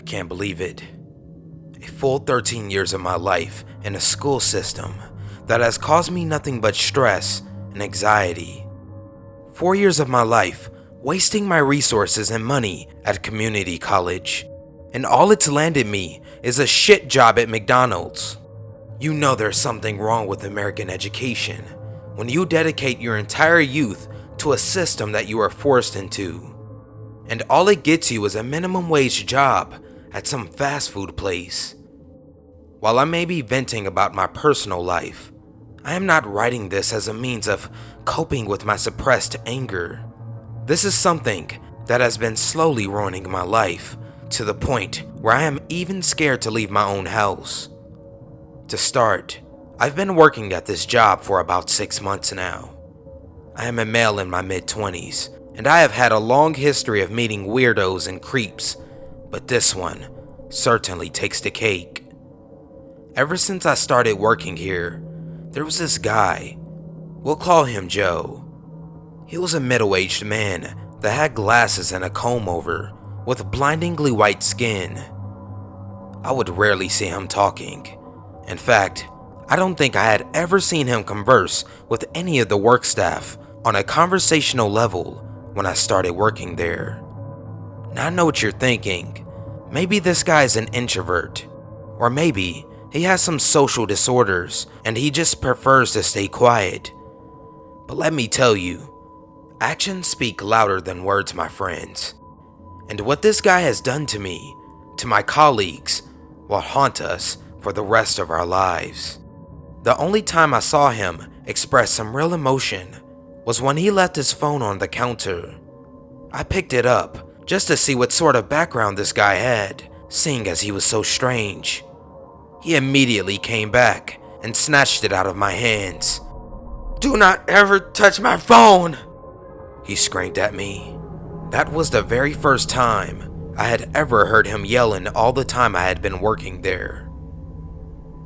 can't believe it. A full 13 years of my life in a school system that has caused me nothing but stress and anxiety. 4 years of my life wasting my resources and money at community college, and all it's landed me is a shit job at McDonald's. You know there's something wrong with American education when you dedicate your entire youth to a system that you are forced into, and all it gets you is a minimum wage job at some fast food place. While I may be venting about my personal life, I am not writing this as a means of coping with my suppressed anger. This is something that has been slowly ruining my life to the point where I am even scared to leave my own house. To start, I've been working at this job for about 6 months now. I am a male in my mid-20s, and I have had a long history of meeting weirdos and creeps, but this one certainly takes the cake. Ever since I started working here, there was this guy. We'll call him Joe. He was a middle-aged man that had glasses and a comb-over with blindingly white skin. I would rarely see him talking. In fact, I don't think I had ever seen him converse with any of the work staff on a conversational level when I started working there. Now I know what you're thinking. Maybe this guy's an introvert, or maybe he has some social disorders and he just prefers to stay quiet. But let me tell you, actions speak louder than words, my friends. And what this guy has done to me, to my colleagues, will haunt us for the rest of our lives. The only time I saw him express some real emotion was when he left his phone on the counter. I picked it up just to see what sort of background this guy had, seeing as he was so strange. He immediately came back and snatched it out of my hands. "Do not ever touch my phone!" he screamed at me. That was the very first time I had ever heard him yell in all the time I had been working there.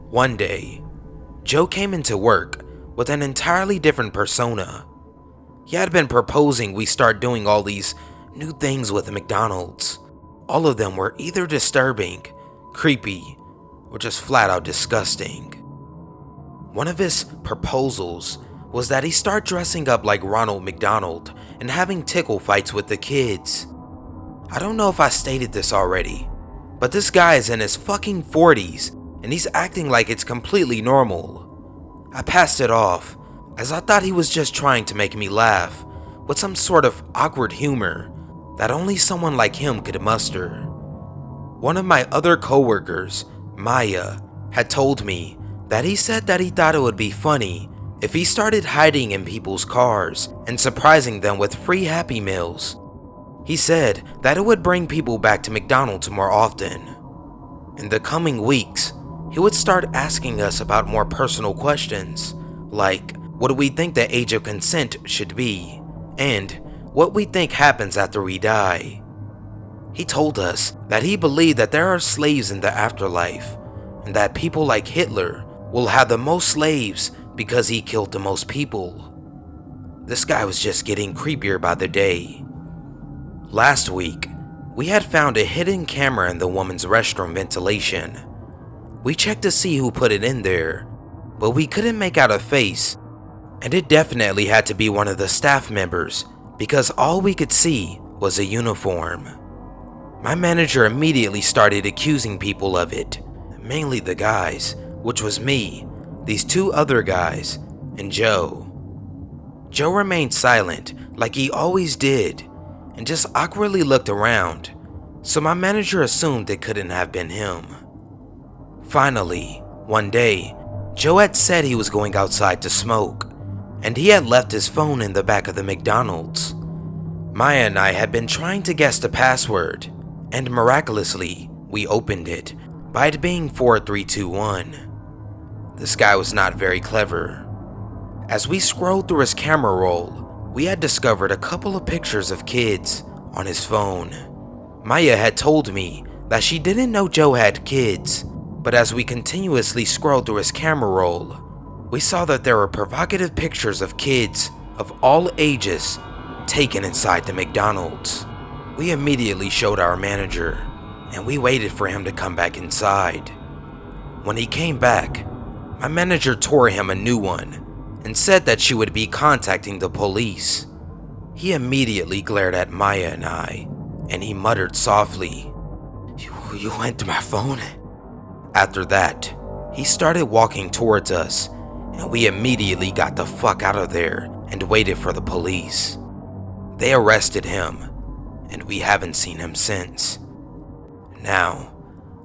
One day, Joe came into work with an entirely different persona. He had been proposing we start doing all these new things with McDonald's. All of them were either disturbing, creepy, or just flat out disgusting. One of his proposals was that he start dressing up like Ronald McDonald and having tickle fights with the kids. I don't know if I stated this already, but this guy is in his fucking 40s and he's acting like it's completely normal. I passed it off as I thought he was just trying to make me laugh with some sort of awkward humor that only someone like him could muster. One of my other coworkers, Myuu, had told me that he said that he thought it would be funny if he started hiding in people's cars and surprising them with free Happy Meals. He said that it would bring people back to McDonald's more often. In the coming weeks, he would start asking us about more personal questions, like what do we think the age of consent should be, and what we think happens after we die. He told us that he believed that there are slaves in the afterlife, and that people like Hitler will have the most slaves because he killed the most people. This guy was just getting creepier by the day. Last week, we had found a hidden camera in the woman's restroom ventilation. We checked to see who put it in there, but we couldn't make out a face, and it definitely had to be one of the staff members because all we could see was a uniform. My manager immediately started accusing people of it, mainly the guys, which was me, these two other guys, and Joe. Joe remained silent like he always did and just awkwardly looked around, so my manager assumed it couldn't have been him. Finally, one day, Joe had said he was going outside to smoke, and he had left his phone in the back of the McDonald's. Maya and I had been trying to guess the password, and miraculously, we opened it by it being 4321. This guy was not very clever. As we scrolled through his camera roll, we had discovered a couple of pictures of kids on his phone. Maya had told me that she didn't know Joe had kids, but as we continuously scrolled through his camera roll, we saw that there were provocative pictures of kids of all ages taken inside the McDonald's. We immediately showed our manager, and we waited for him to come back inside. When he came back, my manager tore him a new one and said that she would be contacting the police. He immediately glared at Maya and I, and he muttered softly, You went through my phone? After that, he started walking towards us, and we immediately got the fuck out of there and waited for the police. They arrested him, and we haven't seen him since. Now,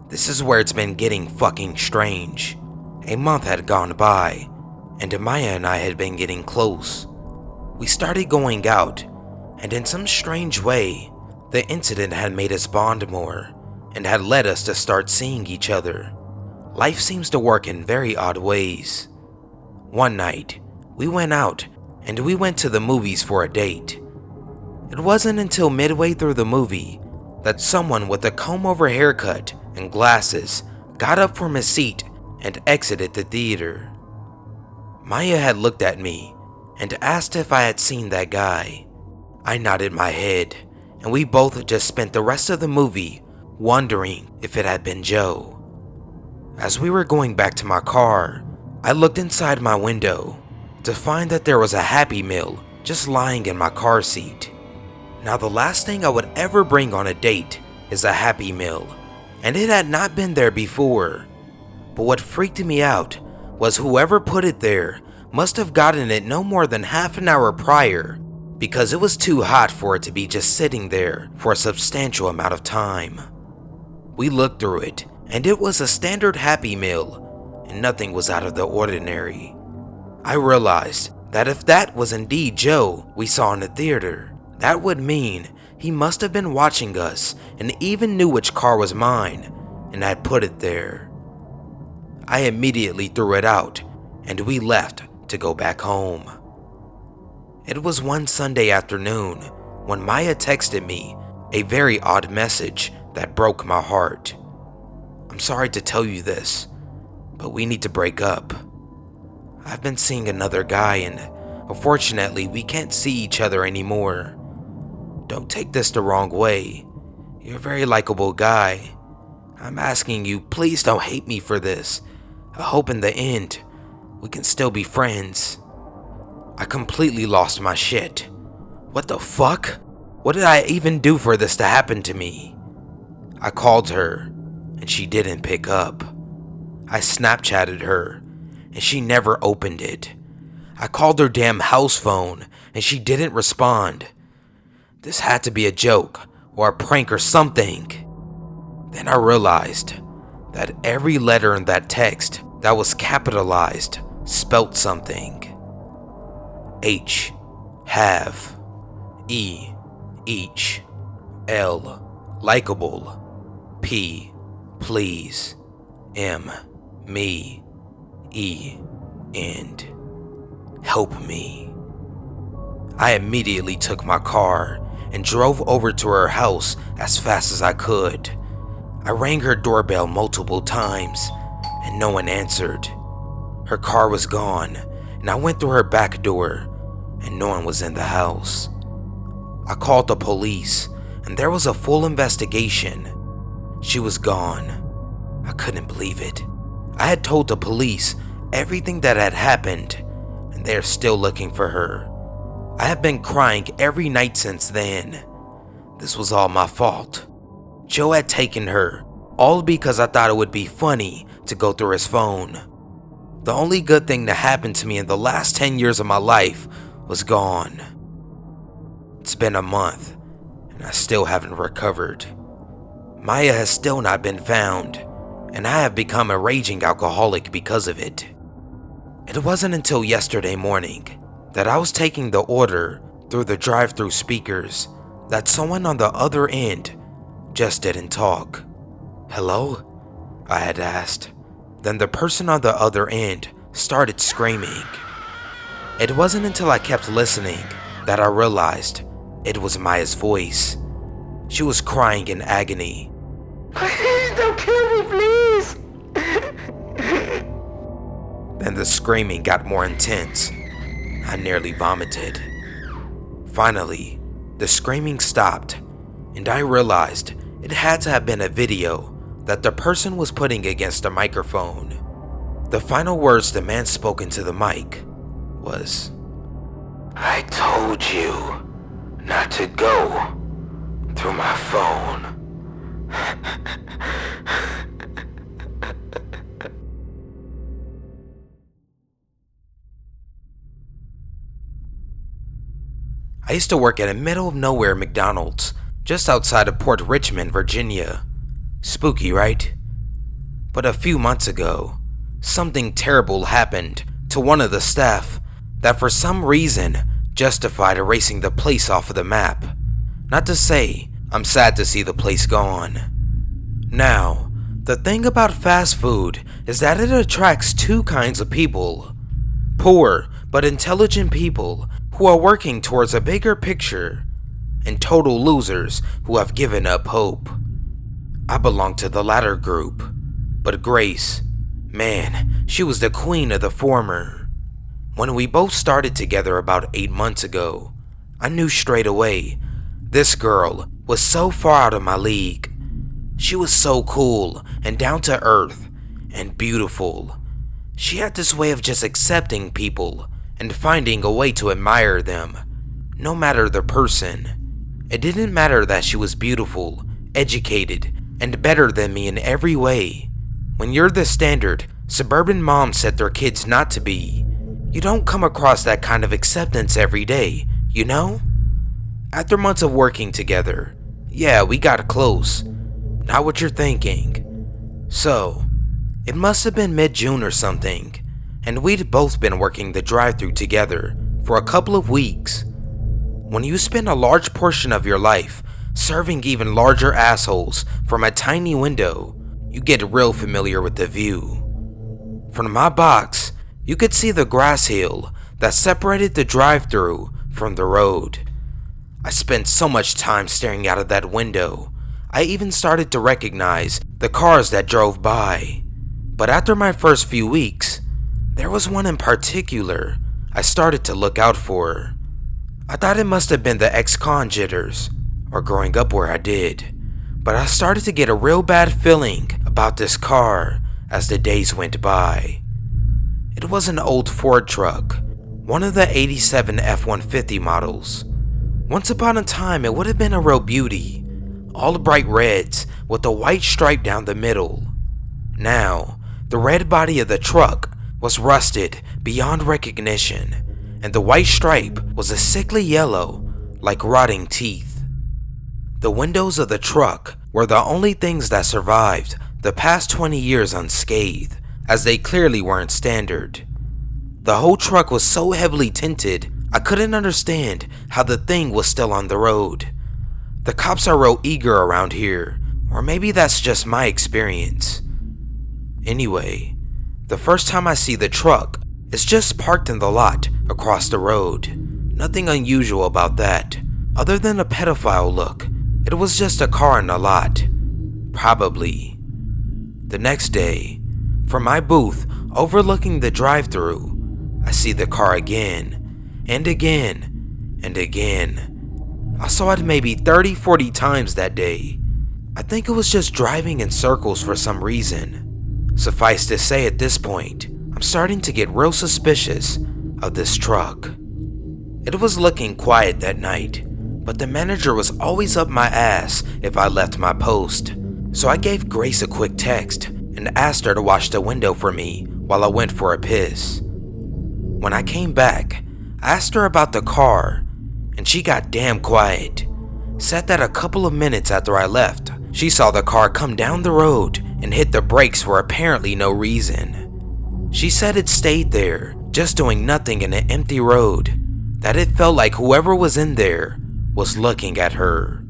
this is where it's been getting fucking strange. A month had gone by, and Maya and I had been getting close. We started going out, and in some strange way, the incident had made us bond more and had led us to start seeing each other. Life seems to work in very odd ways. One night, we went out and we went to the movies for a date. It wasn't until midway through the movie that someone with a comb-over haircut and glasses got up from his seat and exited the theater. Maya had looked at me and asked if I had seen that guy. I nodded my head, and we both just spent the rest of the movie wondering if it had been Joe. As we were going back to my car, I looked inside my window to find that there was a Happy Meal just lying in my car seat. Now, the last thing I would ever bring on a date is a Happy Meal, and it had not been there before. But what freaked me out was whoever put it there must have gotten it no more than half an hour prior, because it was too hot for it to be just sitting there for a substantial amount of time. We looked through it, and it was a standard Happy Meal, and nothing was out of the ordinary. I realized that if that was indeed Joe we saw in the theater, that would mean he must have been watching us and even knew which car was mine and had put it there. I immediately threw it out, and we left to go back home. It was one Sunday afternoon when Maya texted me a very odd message that broke my heart. I'm sorry to tell you this, but we need to break up. I've been seeing another guy, and unfortunately we can't see each other anymore. Don't take this the wrong way. You're a very likable guy. I'm asking you, please don't hate me for this. I hope in the end, we can still be friends. I completely lost my shit. What the fuck? What did I even do for this to happen to me? I called her, and she didn't pick up. I Snapchatted her, and she never opened it. I called her damn house phone, and she didn't respond. This had to be a joke, or a prank or something. Then I realized that every letter in that text that was capitalized spelt something. H, have, E, each, L, likable, P, please, M, me, E, and help me. I immediately took my car and drove over to her house as fast as I could. I rang her doorbell multiple times and no one answered. Her car was gone, and I went through her back door and no one was in the house. I called the police and there was a full investigation. She was gone. I couldn't believe it. I had told the police everything that had happened and they're still looking for her. I have been crying every night since then. This was all my fault. Joe had taken her, all because I thought it would be funny to go through his phone. The only good thing that happened to me in the last 10 years of my life was gone. It's been a month, and I still haven't recovered. Maya has still not been found, and I have become a raging alcoholic because of it. It wasn't until yesterday morning that I was taking the order through the drive-thru speakers that someone on the other end just didn't talk. Hello? I had asked. Then the person on the other end started screaming. It wasn't until I kept listening that I realized it was Maya's voice. She was crying in agony. Please don't kill me, please! Then the screaming got more intense. I nearly vomited. Finally, the screaming stopped, and I realized It had to have been a video that the person was putting against a microphone. The final words the man spoke into the mic was, "I told you not to go through my phone." I used to work at a middle of nowhere McDonald's just outside of Port Richmond, Virginia. Spooky, right? But a few months ago, something terrible happened to one of the staff that for some reason justified erasing the place off of the map. Not to say I'm sad to see the place gone. Now, the thing about fast food is that it attracts two kinds of people. Poor but intelligent people who are working towards a bigger picture, and total losers who have given up hope. I belong to the latter group, but Grace, man, she was the queen of the former. When we both started together about 8 months ago, I knew straight away this girl was so far out of my league. She was so cool and down to earth and beautiful. She had this way of just accepting people and finding a way to admire them, no matter the person. It didn't matter that she was beautiful, educated, and better than me in every way. When you're the standard suburban moms set their kids not to be, you don't come across that kind of acceptance every day, you know? After months of working together, yeah, we got close. Not what you're thinking. So, it must have been mid-June or something, and we'd both been working the drive-thru together for a couple of weeks. When you spend a large portion of your life serving even larger assholes from a tiny window, you get real familiar with the view. From my box, you could see the grass hill that separated the drive-thru from the road. I spent so much time staring out of that window, I even started to recognize the cars that drove by. But after my first few weeks, there was one in particular I started to look out for. I thought it must have been the ex-con jitters, or growing up where I did, but I started to get a real bad feeling about this car as the days went by. It was an old Ford truck, one of the '87 F-150 models. Once upon a time it would have been a real beauty, all bright reds with a white stripe down the middle. Now, the red body of the truck was rusted beyond recognition, and the white stripe was a sickly yellow, like rotting teeth. The windows of the truck were the only things that survived the past 20 years unscathed, as they clearly weren't standard. The whole truck was so heavily tinted, I couldn't understand how the thing was still on the road. The cops are real eager around here, or maybe that's just my experience. Anyway, the first time I see the truck, it's just parked in the lot across the road. Nothing unusual about that, other than a pedophile look. It was just a car in the lot. Probably. The next day, from my booth overlooking the drive-thru, I see the car again, and again, and again. I saw it maybe 30-40 times that day. I think it was just driving in circles for some reason. Suffice to say, at this point, I'm starting to get real suspicious of this truck. It was looking quiet that night, but the manager was always up my ass if I left my post. So I gave Grace a quick text and asked her to watch the window for me while I went for a piss. When I came back, I asked her about the car, and she got damn quiet. Said that a couple of minutes after I left, she saw the car come down the road and hit the brakes for apparently no reason. She said it stayed there, just doing nothing in an empty road, that it felt like whoever was in there was looking at her.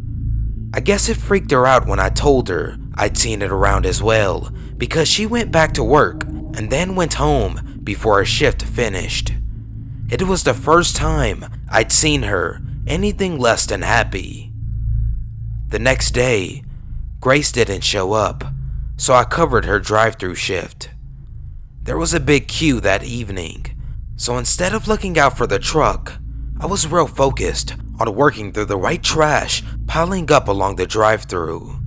I guess it freaked her out when I told her I'd seen it around as well, because she went back to work and then went home before her shift finished. It was the first time I'd seen her anything less than happy. The next day, Grace didn't show up, so I covered her drive-thru shift. There was a big queue that evening, so instead of looking out for the truck, I was real focused on working through the white trash piling up along the drive-thru.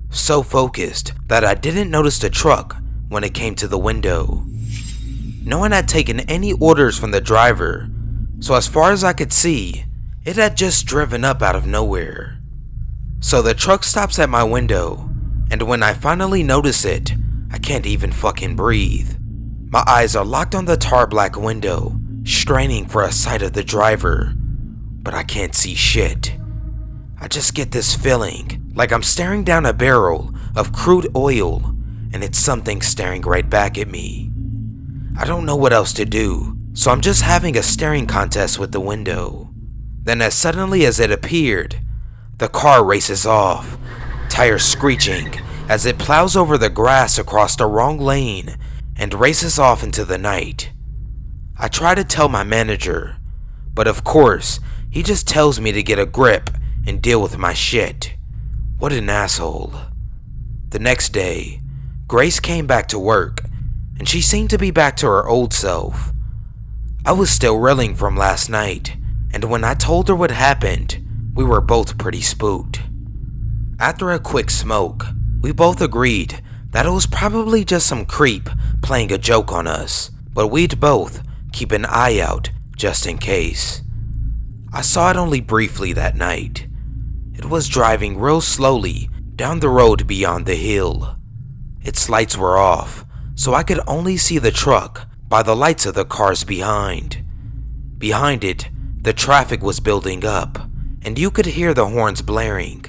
so focused that I didn't notice the truck when it came to the window. No one had taken any orders from the driver, so as far as I could see, it had just driven up out of nowhere. So the truck stops at my window, and when I finally notice it, I can't even fucking breathe. My eyes are locked on the tar black window, straining for a sight of the driver, but I can't see shit. I just get this feeling like I'm staring down a barrel of crude oil, and it's something staring right back at me. I don't know what else to do, so I'm just having a staring contest with the window. Then as suddenly as it appeared, the car races off, tires screeching as it plows over the grass across the wrong lane and races off into the night. I try to tell my manager, but of course, he just tells me to get a grip and deal with my shit. What an asshole. The next day, Grace came back to work, and she seemed to be back to her old self. I was still reeling from last night, and when I told her what happened, we were both pretty spooked. After a quick smoke, we both agreed that it was probably just some creep playing a joke on us, but we'd both keep an eye out just in case. I saw it only briefly that night. It was driving real slowly down the road beyond the hill. Its lights were off, so I could only see the truck by the lights of the cars behind. Behind it, the traffic was building up, and you could hear the horns blaring,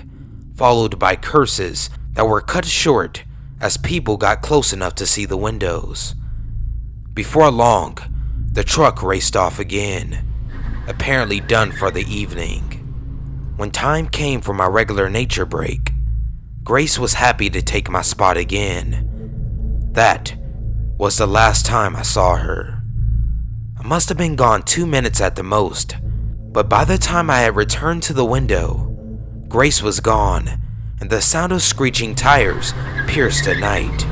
followed by curses that were cut short as people got close enough to see the windows. Before long, the truck raced off again, apparently done for the evening. When time came for my regular nature break, Grace was happy to take my spot again. That was the last time I saw her. I must have been gone 2 minutes at the most, but by the time I had returned to the window, Grace was gone, and the sound of screeching tires pierced the night.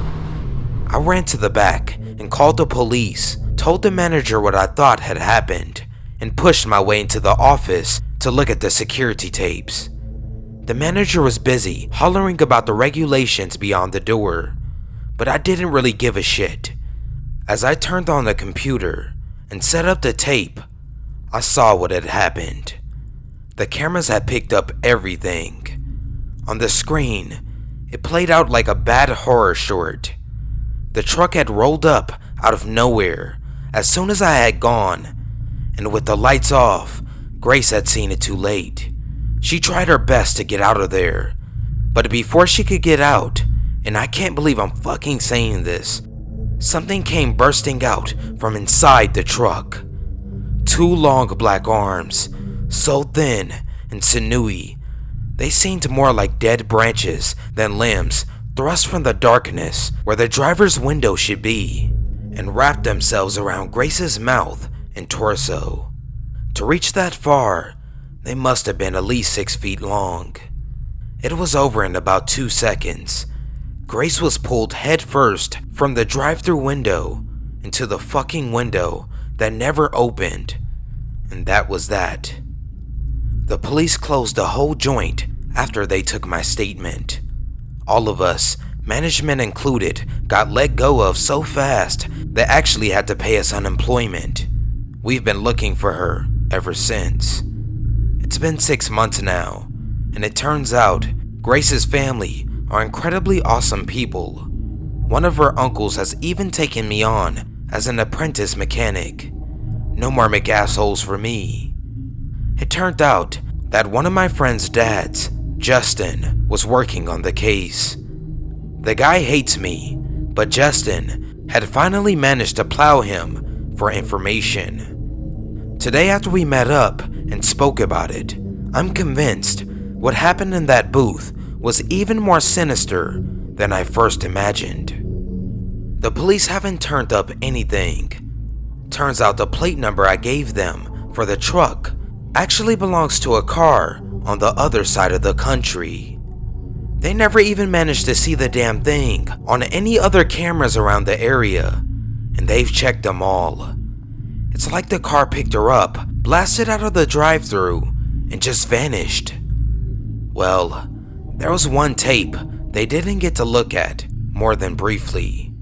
I ran to the back and called the police, told the manager what I thought had happened, and pushed my way into the office to look at the security tapes. The manager was busy hollering about the regulations beyond the door, but I didn't really give a shit. As I turned on the computer and set up the tape, I saw what had happened. The cameras had picked up everything. On the screen, it played out like a bad horror short. The truck had rolled up out of nowhere as soon as I had gone, and with the lights off, Grace had seen it too late. She tried her best to get out of there, but before she could get out, and I can't believe I'm fucking saying this, something came bursting out from inside the truck. 2 long black arms, so thin and sinewy, they seemed more like dead branches than limbs thrust from the darkness where the driver's window should be, and wrapped themselves around Grace's mouth and torso. To reach that far, they must have been at least 6 feet long. It was over in about 2 seconds. Grace was pulled head first from the drive-thru window into the fucking window that never opened, and that was that. The police closed the whole joint after they took my statement. All of us, management included, got let go of so fast they actually had to pay us unemployment. We've been looking for her ever since. It's been 6 months now, and it turns out Grace's family are incredibly awesome people. One of her uncles has even taken me on as an apprentice mechanic. No more McAssholes for me. It turned out that one of my friend's dads, Justin, was working on the case. The guy hates me, but Justin had finally managed to plow him for information. Today, after we met up and spoke about it, I'm convinced what happened in that booth was even more sinister than I first imagined. The police haven't turned up anything. Turns out the plate number I gave them for the truck actually belongs to a car on the other side of the country. They never even managed to see the damn thing on any other cameras around the area, and they've checked them all. It's like the car picked her up, blasted out of the drive-thru, and just vanished. Well, there was one tape they didn't get to look at more than briefly.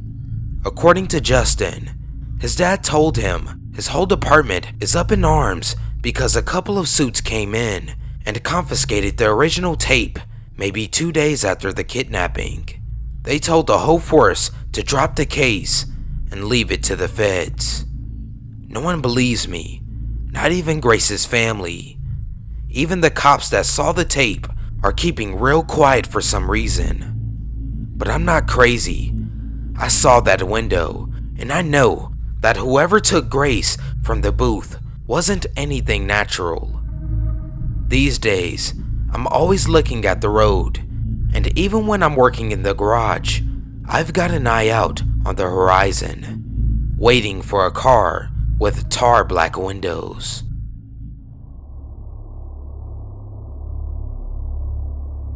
According to Justin, his dad told him his whole department is up in arms because a couple of suits came in and confiscated the original tape maybe 2 days after the kidnapping. They told the whole force to drop the case and leave it to the feds. No one believes me, not even Grace's family. Even the cops that saw the tape are keeping real quiet for some reason. But I'm not crazy. I saw that window, and I know that whoever took Grace from the booth wasn't anything natural. These days, I'm always looking at the road, and even when I'm working in the garage, I've got an eye out on the horizon, waiting for a car with tar black windows.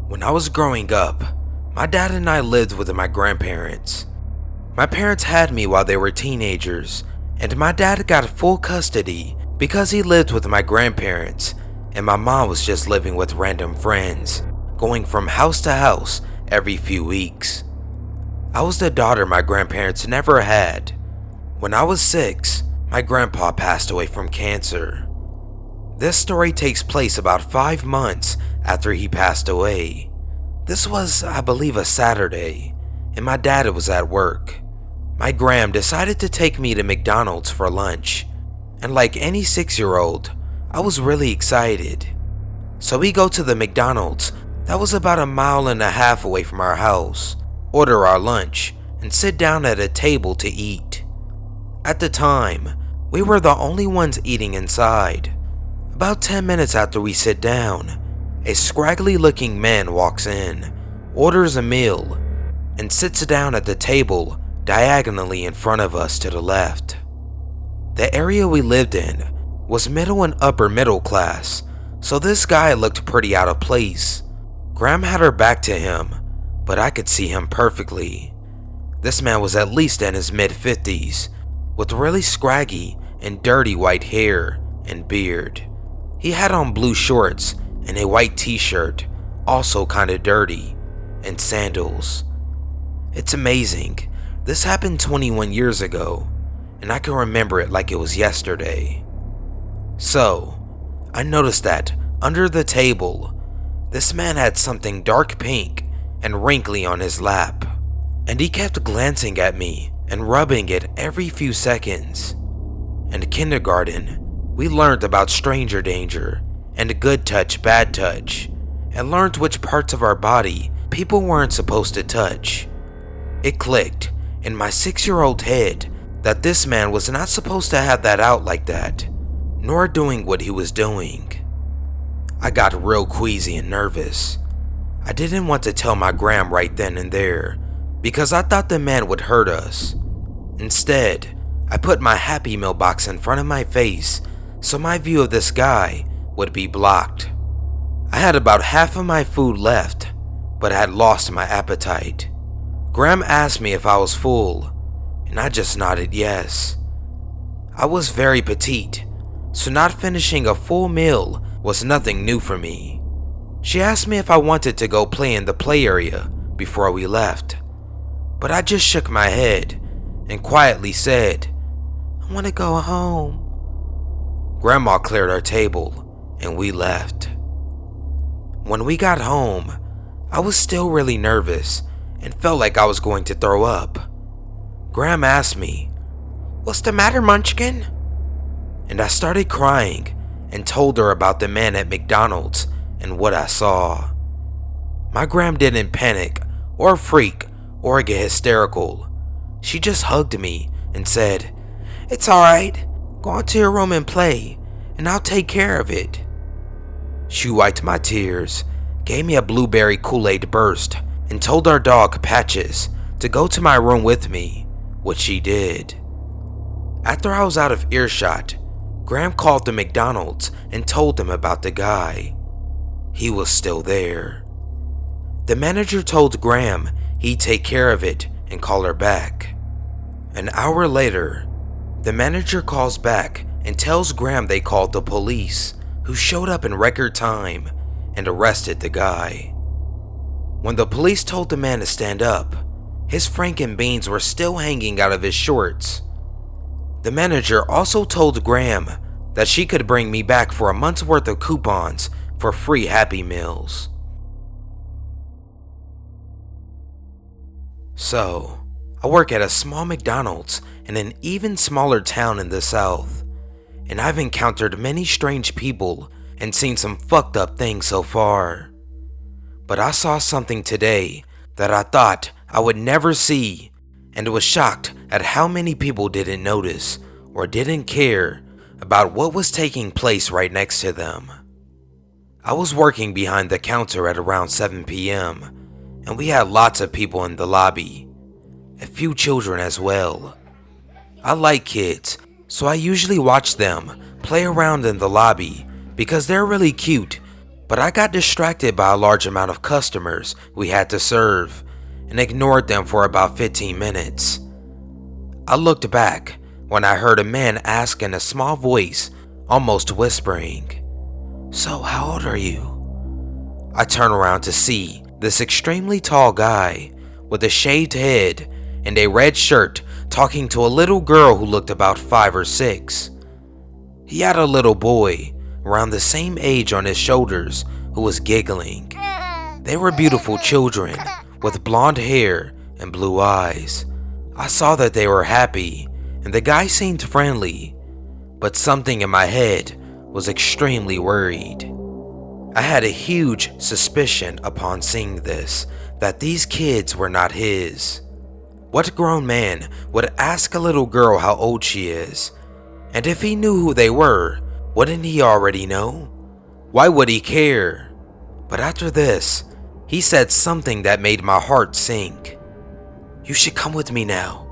When I was growing up, my dad and I lived with my grandparents. My parents had me while they were teenagers, and my dad got full custody because he lived with my grandparents, and my mom was just living with random friends, going from house to house every few weeks. I was the daughter my grandparents never had. When I was 6, my grandpa passed away from cancer. This story takes place about 5 months after he passed away. This was, I believe, a Saturday, and my dad was at work. My gram decided to take me to McDonald's for lunch, and like any 6-year-old, I was really excited. So we go to the McDonald's that was about 1.5 miles away from our house, order our lunch, and sit down at a table to eat. At the time, we were the only ones eating inside. About 10 minutes after we sit down, a scraggly looking man walks in, orders a meal, and sits down at the table diagonally in front of us to the left. The area we lived in was middle and upper middle class, so this guy looked pretty out of place. Graham had her back to him, but I could see him perfectly. This man was at least in his mid-50s, with really scraggy and dirty white hair and beard. He had on blue shorts and a white t-shirt, also kinda dirty, and sandals. It's amazing. This happened 21 years ago, and I can remember it like it was yesterday. So, I noticed that under the table, this man had something dark pink and wrinkly on his lap, and he kept glancing at me and rubbing it every few seconds. In kindergarten, we learned about stranger danger and good touch, bad touch, and learned which parts of our body people weren't supposed to touch. It clicked in my 6-year-old head that this man was not supposed to have that out like that, nor doing what he was doing. I got real queasy and nervous. I didn't want to tell my gram right then and there, because I thought the man would hurt us. Instead, I put my Happy Meal box in front of my face so my view of this guy would be blocked. I had about half of my food left, but I had lost my appetite. Graham asked me if I was full, and I just nodded yes. I was very petite, so not finishing a full meal was nothing new for me. She asked me if I wanted to go play in the play area before we left, but I just shook my head and quietly said, "I want to go home." Grandma cleared our table and we left. When we got home, I was still really nervous and felt like I was going to throw up. Graham asked me, "What's the matter, Munchkin?" And I started crying and told her about the man at McDonald's and what I saw. My Gram didn't panic or freak or get hysterical. She just hugged me and said, "It's alright, go on to your room and play, and I'll take care of it." She wiped my tears, gave me a blueberry Kool-Aid burst, and told our dog Patches to go to my room with me, which she did. After I was out of earshot, Graham called the McDonald's and told them about the guy. He was still there. The manager told Graham he'd take care of it and call her back. An hour later, the manager calls back and tells Graham they called the police, who showed up in record time and arrested the guy. When the police told the man to stand up, his franken beans were still hanging out of his shorts. The manager also told Graham that she could bring me back for a month's worth of coupons for free Happy Meals. So, I work at a small McDonald's in an even smaller town in the South, and I've encountered many strange people and seen some fucked up things so far. But I saw something today that I thought I would never see, and was shocked at how many people didn't notice or didn't care about what was taking place right next to them. I was working behind the counter at around 7 p.m. and we had lots of people in the lobby, a few children as well. I like kids, so I usually watch them play around in the lobby because they're really cute, but I got distracted by a large amount of customers we had to serve and ignored them for about 15 minutes. I looked back when I heard a man ask in a small voice, almost whispering, "So how old are you?" I turn around to see this extremely tall guy with a shaved head and a red shirt talking to a little girl who looked about 5 or 6. He had a little boy around the same age on his shoulders who was giggling. They were beautiful children with blonde hair and blue eyes. I saw that they were happy and the guy seemed friendly, but something in my head was extremely worried. I had a huge suspicion upon seeing this that these kids were not his. What grown man would ask a little girl how old she is? And if he knew who they were, wouldn't he already know? Why would he care? But after this, he said something that made my heart sink. "You should come with me now.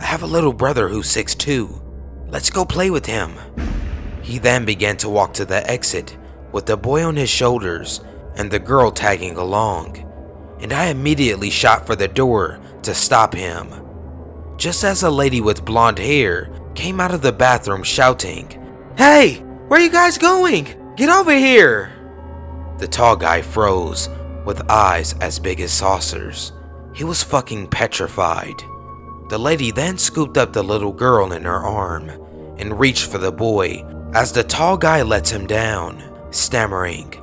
I have a little brother who's 6'2". Let's go play with him." He then began to walk to the exit with the boy on his shoulders and the girl tagging along, and I immediately shot for the door to stop him. Just as a lady with blonde hair came out of the bathroom shouting, "Hey, where are you guys going? Get over here!" The tall guy froze with eyes as big as saucers. He was fucking petrified. The lady then scooped up the little girl in her arm and reached for the boy as the tall guy lets him down, stammering,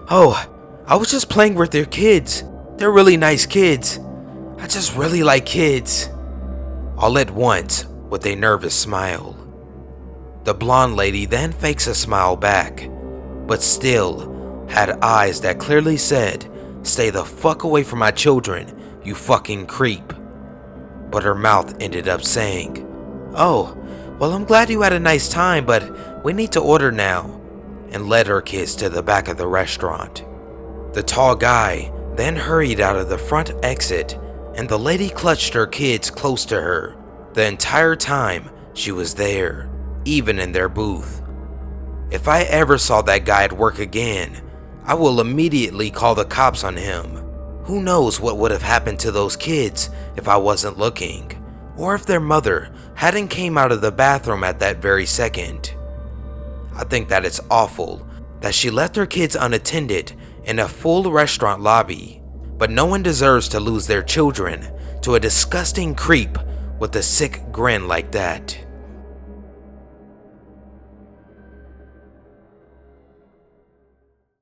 "Oh, I was just playing with their kids. They're really nice kids. I just really like kids." All at once, with a nervous smile. The blonde lady then fakes a smile back, but still had eyes that clearly said, "Stay the fuck away from my children, you fucking creep." But her mouth ended up saying, "Oh, well, I'm glad you had a nice time, but we need to order now," and led her kids to the back of the restaurant. The tall guy then hurried out of the front exit, and the lady clutched her kids close to her the entire time she was there, even in their booth. If I ever saw that guy at work again, I will immediately call the cops on him. Who knows what would have happened to those kids if I wasn't looking, or if their mother hadn't came out of the bathroom at that very second. I think that it's awful that she left her kids unattended in a full restaurant lobby, but no one deserves to lose their children to a disgusting creep with a sick grin like that.